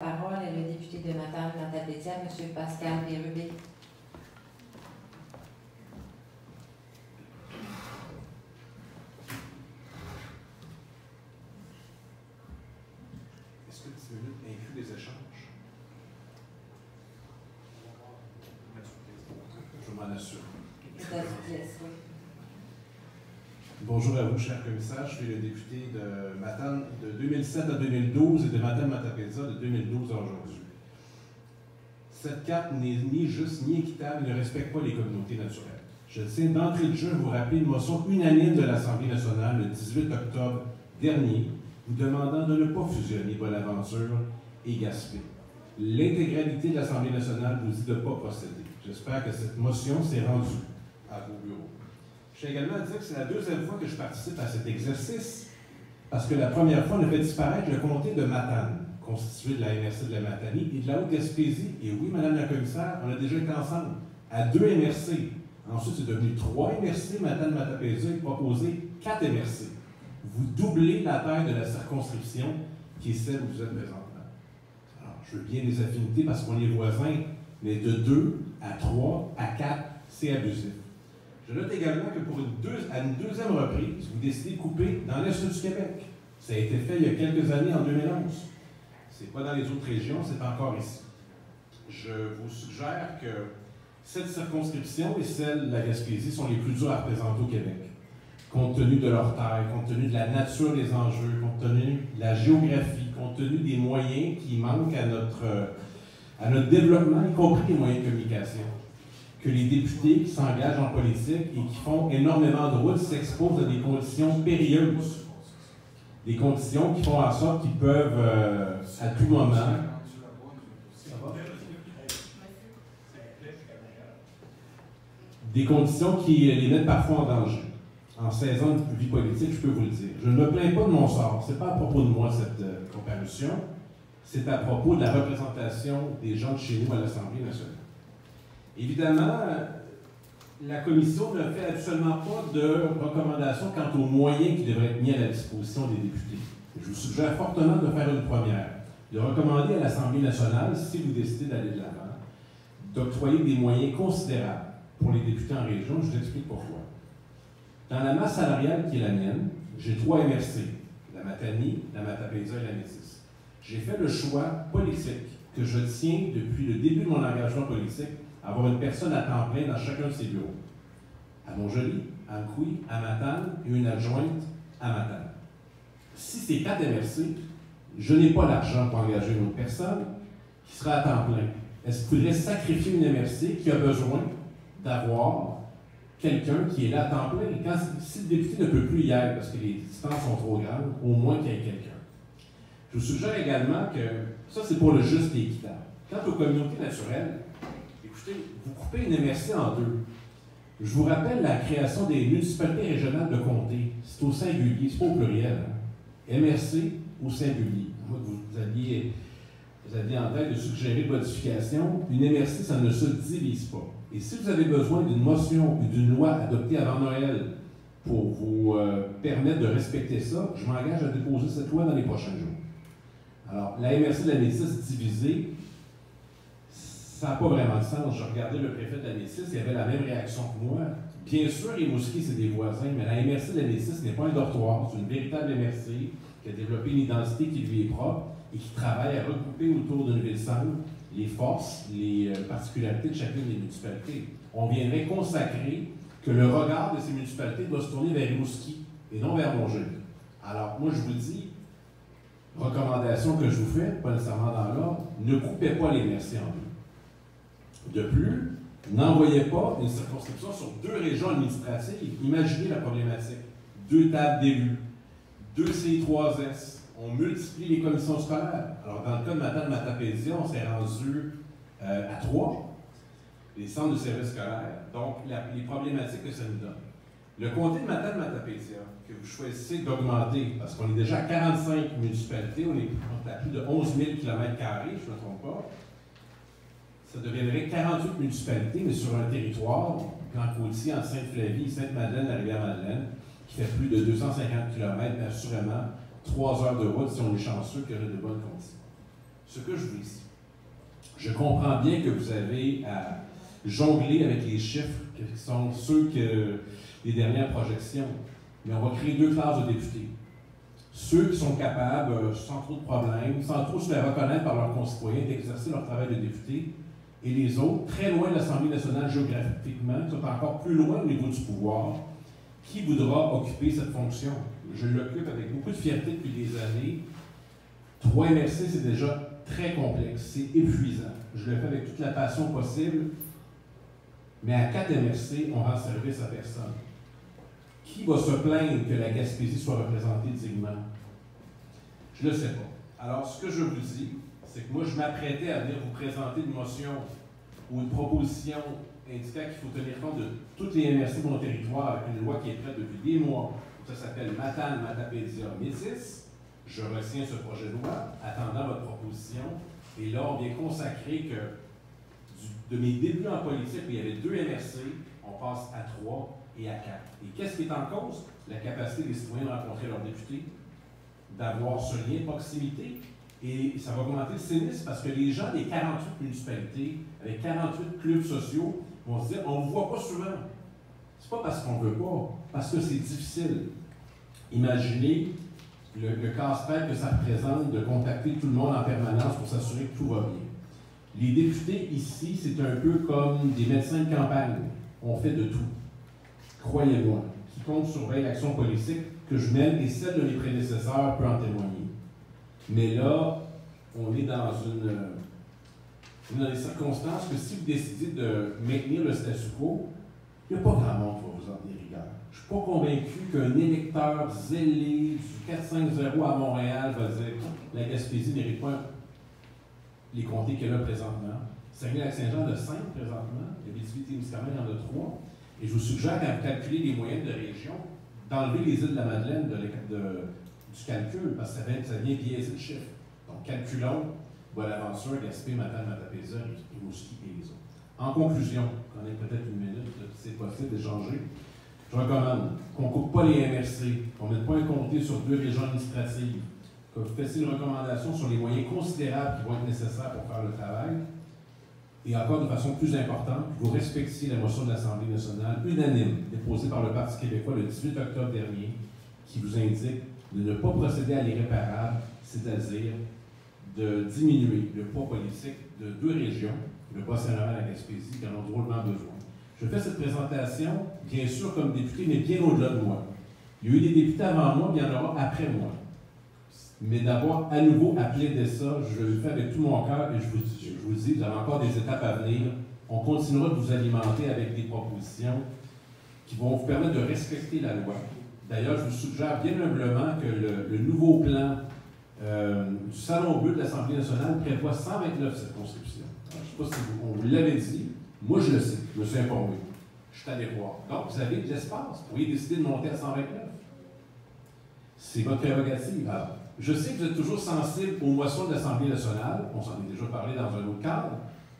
La parole est le député de Matane-Matapédia, M. Pascal Bérubé. Est-ce que 10 minutes inclut les échanges? Je m'en assure. Bonjour à vous, cher commissaire. Je suis le député de Matane de 2007 à 2012 et de Matane-Matapédia de 2012 à aujourd'hui. Cette carte n'est ni juste ni équitable et ne respecte pas les communautés naturelles. Je tiens d'entrée de jeu à vous rappeler une motion unanime de l'Assemblée nationale le 18 octobre dernier, vous demandant de ne pas fusionner Bonaventure et Gaspé. L'intégralité de l'Assemblée nationale vous dit de ne pas procéder. J'espère que cette motion s'est rendue à vos bureaux. Je tiens également à dire que c'est la deuxième fois que je participe à cet exercice, parce que la première fois, on a fait disparaître le comté de Matane, constitué de la MRC de la Matanie et de la Haute-Gaspésie. Et oui, Madame la commissaire, on a déjà été ensemble à 2 MRC. Ensuite, c'est devenu 3 MRC. Matane-Matapédia a proposé 4 MRC. Vous doublez la taille de la circonscription, qui est celle où vous êtes présentement. Alors, je veux bien des affinités parce qu'on est voisins, mais de 2 à 3 à 4, c'est abusif. Je note également que à une deuxième reprise, vous décidez de couper dans l'Est du Québec. Ça a été fait il y a quelques années, en 2011. Ce n'est pas dans les autres régions, c'est encore ici. Je vous suggère que cette circonscription et celle de la Gaspésie sont les plus dures à représenter au Québec, compte tenu de leur taille, compte tenu de la nature des enjeux, compte tenu de la géographie, compte tenu des moyens qui manquent à notre développement, y compris les moyens de communication. Que les députés qui s'engagent en politique et qui font énormément de routes s'exposent à des conditions périlleuses. Des conditions qui font en sorte qu'ils peuvent, à tout moment, des conditions qui les mettent parfois en danger. En 16 ans de vie politique, je peux vous le dire. Je ne me plains pas de mon sort. Ce n'est pas à propos de moi, cette comparution. C'est à propos de la représentation des gens de chez nous à l'Assemblée nationale. Évidemment, la Commission ne fait absolument pas de recommandations quant aux moyens qui devraient être mis à la disposition des députés. Je vous suggère fortement de faire une première, de recommander à l'Assemblée nationale, si vous décidez d'aller de l'avant, d'octroyer des moyens considérables pour les députés en région. Je vous explique pourquoi. Dans la masse salariale qui est la mienne, j'ai 3 MRC, la Matanie, la Matapédia et la Métis. J'ai fait le choix politique que je tiens depuis le début de mon engagement politique, avoir une personne à temps plein dans chacun de ses bureaux. À Montjoly, à Nkouy, à Matane et une adjointe à Matane. Si c'est 4 MRC, je n'ai pas l'argent pour engager une autre personne qui sera à temps plein. Est-ce qu'il faudrait sacrifier une MRC qui a besoin d'avoir quelqu'un qui est là à temps plein? Si le député ne peut plus y aller parce que les distances sont trop grandes, au moins qu'il y ait quelqu'un. Je vous suggère également que ça, c'est pour le juste et équitable. Quant aux communautés naturelles, écoutez, vous coupez une MRC en deux. Je vous rappelle la création des municipalités régionales de comté. C'est au singulier, c'est pas au pluriel. Hein? MRC au singulier. Moi, vous aviez en tête de suggérer de modification. Une MRC, ça ne se divise pas. Et si vous avez besoin d'une motion ou d'une loi adoptée avant Noël pour vous permettre de respecter ça, je m'engage à déposer cette loi dans les prochains jours. Alors, la MRC de la Métis divisée, ça n'a pas vraiment de sens. Je regardais le préfet de la Métis, il avait la même réaction que moi. Bien sûr, les Mouskies, c'est des voisins, mais la MRC de la Métis n'est pas un dortoir, c'est une véritable MRC qui a développé une identité qui lui est propre et qui travaille à regrouper autour d'une ville-centre les forces, les particularités de chacune des municipalités. On viendrait consacrer que le regard de ces municipalités doit se tourner vers les Mouskies et non vers Montjoly. Alors, moi, je vous dis, recommandation que je vous fais, pas nécessairement dans l'ordre, ne coupez pas les MRC en deux. De plus, n'envoyez pas une circonscription sur 2 régions administratives. Imaginez la problématique. 2 tables d'élus, 2 CI3S. On multiplie les commissions scolaires. Alors, dans le cas de Matane-Matapédia, on s'est rendu à 3, les centres de services scolaires. Donc, les problématiques que ça nous donne. Le comté de Matane-Matapédia, que vous choisissez d'augmenter, parce qu'on est déjà à 45 municipalités, on est à plus de 11 000 km², je ne me trompe pas. Ça deviendrait 48 municipalités, mais sur un territoire, plan côtier entre Sainte-Flavie, Sainte-Madeleine, la Rivière-Madeleine, qui fait plus de 250 km, mais assurément 3 heures de route si on est chanceux qu'il y aurait de bonnes conditions. Ce que je vous dis, je comprends bien que vous avez à jongler avec les chiffres qui sont ceux des dernières projections, mais on va créer deux classes de députés. Ceux qui sont capables, sans trop de problèmes, sans trop se faire reconnaître par leurs concitoyens, d'exercer leur travail de député, et les autres, très loin de l'Assemblée nationale géographiquement, qui sont encore plus loin au niveau du pouvoir, qui voudra occuper cette fonction. Je l'occupe avec beaucoup de fierté depuis des années. 3 MRC, c'est déjà très complexe, c'est épuisant. Je le fais avec toute la passion possible, mais à 4 MRC, on rend service à personne. Qui va se plaindre que la Gaspésie soit représentée dignement? Je ne le sais pas. Alors, ce que je vous dis, c'est que moi, je m'apprêtais à venir vous présenter une motion ou une proposition indiquant qu'il faut tenir compte de toutes les MRC de mon territoire avec une loi qui est prête depuis des mois. Ça s'appelle Matane Matapédia Métis. Je retiens ce projet de loi, attendant votre proposition. Et là, on vient consacrer que de mes débuts en politique, où il y avait 2 MRC, on passe à 3 et à 4. Et qu'est-ce qui est en cause? La capacité des citoyens de rencontrer leurs députés, d'avoir ce lien de proximité. Et ça va augmenter le cynisme parce que les gens des 48 municipalités, avec 48 clubs sociaux, vont se dire on ne vous voit pas souvent. C'est pas parce qu'on ne veut pas, parce que c'est difficile. Imaginez le casse-tête que ça représente de contacter tout le monde en permanence pour s'assurer que tout va bien. Les députés ici, c'est un peu comme des médecins de campagne. On fait de tout. Croyez-moi, quiconque surveille l'action politique que je mène et celle de mes prédécesseurs peut en témoigner. Mais là, on est dans des circonstances que si vous décidez de maintenir le statu quo, il n'y a pas grand monde qui va vous en tenir rigueur. Je ne suis pas convaincu qu'un électeur zélé du 450 à Montréal va dire que la Gaspésie ne mérite pas les comtés qu'elle a présentement. Saguenay-Lac-Saint-Jean en a 5 présentement, Abitibi-Témiscamingue en a 3. Et je vous suggère, quand vous calculez les moyennes de région, d'enlever les îles de la Madeleine du calcul, parce que ça vient biaiser le chiffre. Donc, calculons Bonaventure, Gaspé, Matane, Matapédia, Rimouski et les autres. En conclusion, on a peut-être une minute, si c'est possible d'échanger. Je recommande qu'on ne coupe pas les MRC, qu'on ne mette pas un comté sur 2 régions administratives, que vous fassiez une recommandation sur les moyens considérables qui vont être nécessaires pour faire le travail, et encore de façon plus importante, que vous respectiez la motion de l'Assemblée nationale unanime déposée par le Parti québécois le 18 octobre dernier, qui vous indique de ne pas procéder à l'irréparable, c'est-à-dire de diminuer le poids politique de 2 régions, le Bas-Saint-Laurent et la Gaspésie, qui en ont drôlement besoin. Je fais cette présentation, bien sûr, comme député, mais bien au-delà de moi. Il y a eu des députés avant moi, mais il y en aura après moi. Mais d'avoir à nouveau à plaider ça, je le fais avec tout mon cœur et je vous dis, vous avez encore des étapes à venir. On continuera de vous alimenter avec des propositions qui vont vous permettre de respecter la loi. D'ailleurs, je vous suggère bien humblement que le nouveau plan du Salon bleu de l'Assemblée nationale prévoit 129 circonscriptions. Alors, je ne sais pas si on vous l'avait dit. Moi, je le sais. Je me suis informé. Je suis allé voir. Donc, vous avez de l'espace. Vous pouvez décider de monter à 129. C'est votre prérogative. Alors, je sais que vous êtes toujours sensible aux motions de l'Assemblée nationale. On s'en est déjà parlé dans un autre cadre.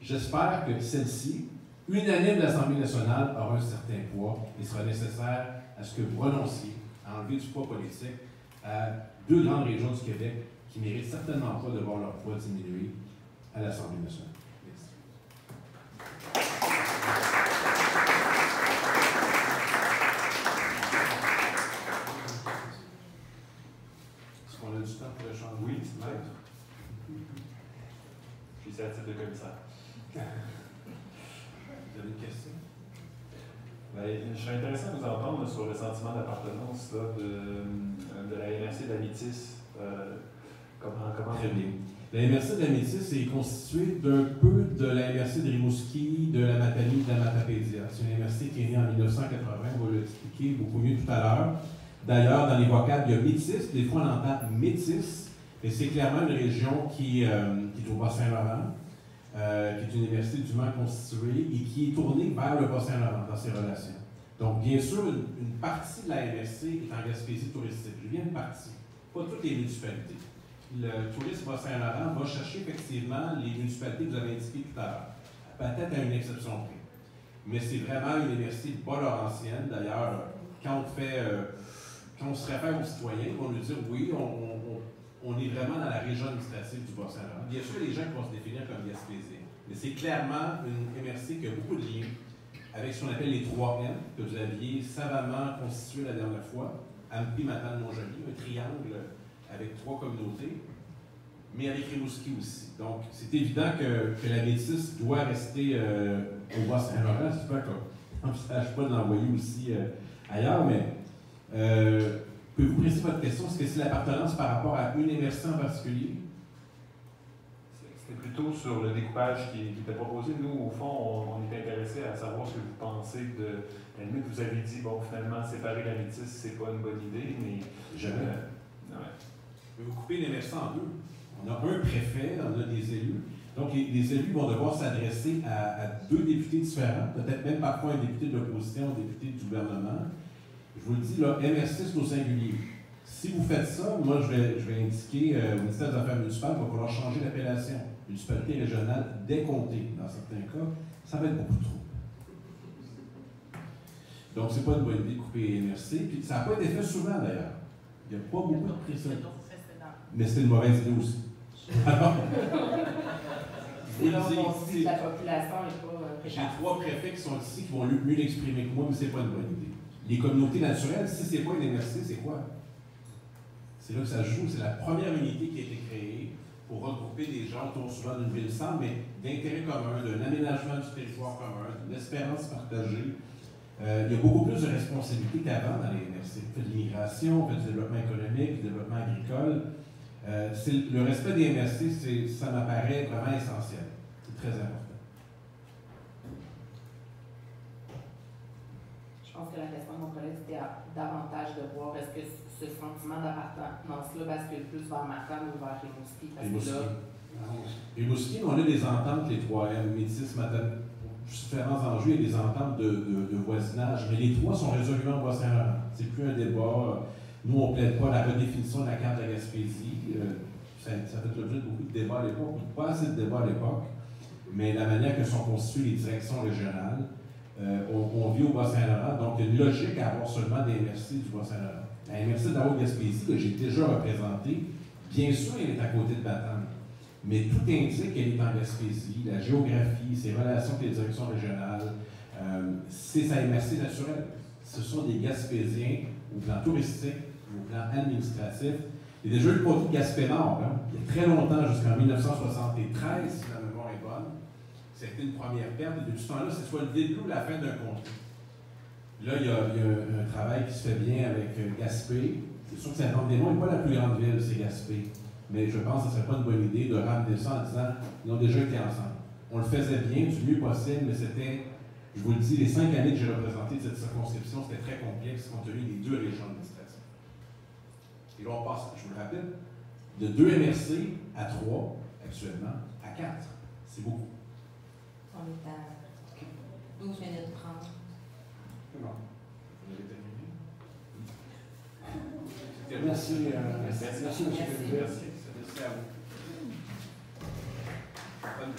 J'espère que celle-ci, unanime de l'Assemblée nationale, aura un certain poids et sera nécessaire à ce que vous renonciez à enlever du poids politique à 2 grandes régions du Québec qui méritent certainement pas de voir leur poids diminuer à l'Assemblée nationale. Merci. Est-ce qu'on a du temps pour échanger? Oui, maître. Je suis ici à titre de commissaire. Vous avez une question? Ben, je serais intéressé à vous entendre sur le sentiment d'appartenance de la MRC de la Métis. Comment Très bien. La MRC de la Métis est constituée d'un peu de la MRC de Rimouski, de la Matanie, de la Matapédia. C'est une MRC qui est née en 1980, on va l'expliquer beaucoup mieux tout à l'heure. D'ailleurs, dans les vocables, il y a Métis, des fois on entend Métis, mais c'est clairement une région qui est au Bas-Saint-Laurent, qui est une université dûment constituée et qui est tournée vers le Bas-Saint-Laurent dans ses relations. Donc, bien sûr, une partie de la MRC est en Gaspésie touristique. Je viens une partie, pas toutes les municipalités. Le tourisme Bas-Saint-Laurent va chercher effectivement les municipalités que vous avez indiquées tout à l'heure, peut-être à une exception près. Mais c'est vraiment une université bas-laurentienne. D'ailleurs, quand on se réfère aux citoyens, on nous dit oui, on est vraiment dans la région administrative du Bas-Saint-Laurent. Bien sûr, les gens qui vont se définir comme gaspésiens, mais c'est clairement une MRC qui a beaucoup de liens avec ce qu'on appelle les 3 M que vous aviez savamment constitués la dernière fois, Ampi, Matane, Montjoly, un triangle avec 3 communautés, mais avec Rimouski aussi. Donc, c'est évident que la métisse doit rester au Bas-Saint-Laurent. J'espère qu'on n'envisage pas de l'envoyer aussi ailleurs, mais pouvez-vous préciser votre question? Est-ce que c'est l'appartenance par rapport à une MRC en particulier? C'était plutôt sur le découpage qui était proposé. Nous, au fond, on était intéressés à savoir ce que vous pensez de... À la limite, vous avez dit, bon, finalement, séparer la métisse, c'est pas une bonne idée, mais... Jamais. Ouais. Vous coupez les MRC en deux. On a un préfet, on a des élus. Donc, les élus vont devoir s'adresser à 2 députés différents, peut-être même parfois un député de l'opposition, un député du gouvernement. Je vous le dis, là, MRC, c'est au singulier. Si vous faites ça, moi, je vais indiquer au ministère des Affaires municipales qu'il va falloir changer l'appellation. Municipalité régionale décomptée, dans certains cas, ça va être beaucoup trop. Donc, c'est pas une bonne idée de couper MRC. Puis, ça n'a pas été fait souvent, d'ailleurs. Il n'y a pas beaucoup de précédents. Mais c'était une mauvaise idée aussi. Alors, c'est là où on dit que la population n'est pas j'ai 3 préfets qui sont ici qui vont mieux l'exprimer que moi, mais c'est pas une bonne idée. Les communautés naturelles, si c'est pas une MRC, c'est quoi? C'est là que ça se joue. C'est la première unité qui a été créée pour regrouper des gens autour souvent d'une ville-centre, mais d'intérêt commun, d'un aménagement du territoire commun, d'une espérance partagée. Il y a beaucoup plus de responsabilités qu'avant dans les MRC. On fait de l'immigration, on fait du développement économique, du développement agricole. Le respect des MRC, ça m'apparaît vraiment essentiel. C'est très important. Je pense que la question de mon collègue, c'était davantage de voir est-ce que ce sentiment d'appartenance-là bascule plus vers Matane ou vers Rimouski. Rimouski, on a des ententes, les 3M, Métis, Matane, différents enjeux, il y a des ententes de voisinage, mais les 3 sont résolument au Bas-Saint-Laurent. C'est plus un débat. Nous, on ne plaide pas la redéfinition de la carte de la Gaspésie. Ça fait l'objet de beaucoup de débats à l'époque, pas assez de débats à l'époque, mais la manière que sont constituées les directions régionales, on vit au Bas-Saint-Laurent, donc il y a une logique à avoir seulement des MRC du Bas-Saint-Laurent. La MRC de la Haute-Gaspésie, que j'ai déjà représentée, bien sûr, elle est à côté de Matane, mais tout indique qu'elle est en Gaspésie, la géographie, ses relations avec les directions régionales, c'est sa MRC naturelle. Ce sont des Gaspésiens au plan touristique, au plan administratif. Il y a déjà eu le comté de Gaspé-Nord, hein? Il y a très longtemps, jusqu'en 1973, si la mémoire est bonne. C'était une première perte, et depuis ce temps-là, c'est soit le début ou la fin d'un comté. Là, il y a un travail qui se fait bien avec Gaspé. C'est sûr que Saint-Anne-des-Monts n'est pas la plus grande ville, c'est Gaspé. Mais je pense que ce ne serait pas une bonne idée de ramener ça en disant ils ont déjà été ensemble. On le faisait bien, du mieux possible, mais c'était, je vous le dis, les 5 années que j'ai représenté cette circonscription, c'était très complexe compte tenu des 2 régions administratives. Et là, on passe, je vous le rappelle, de 2 MRC à 3, actuellement, à 4. C'est beaucoup. On est à 12 minutes 30. C'est bon. Vous avez terminé? Merci, Merci, monsieur le Merci à vous. Bonne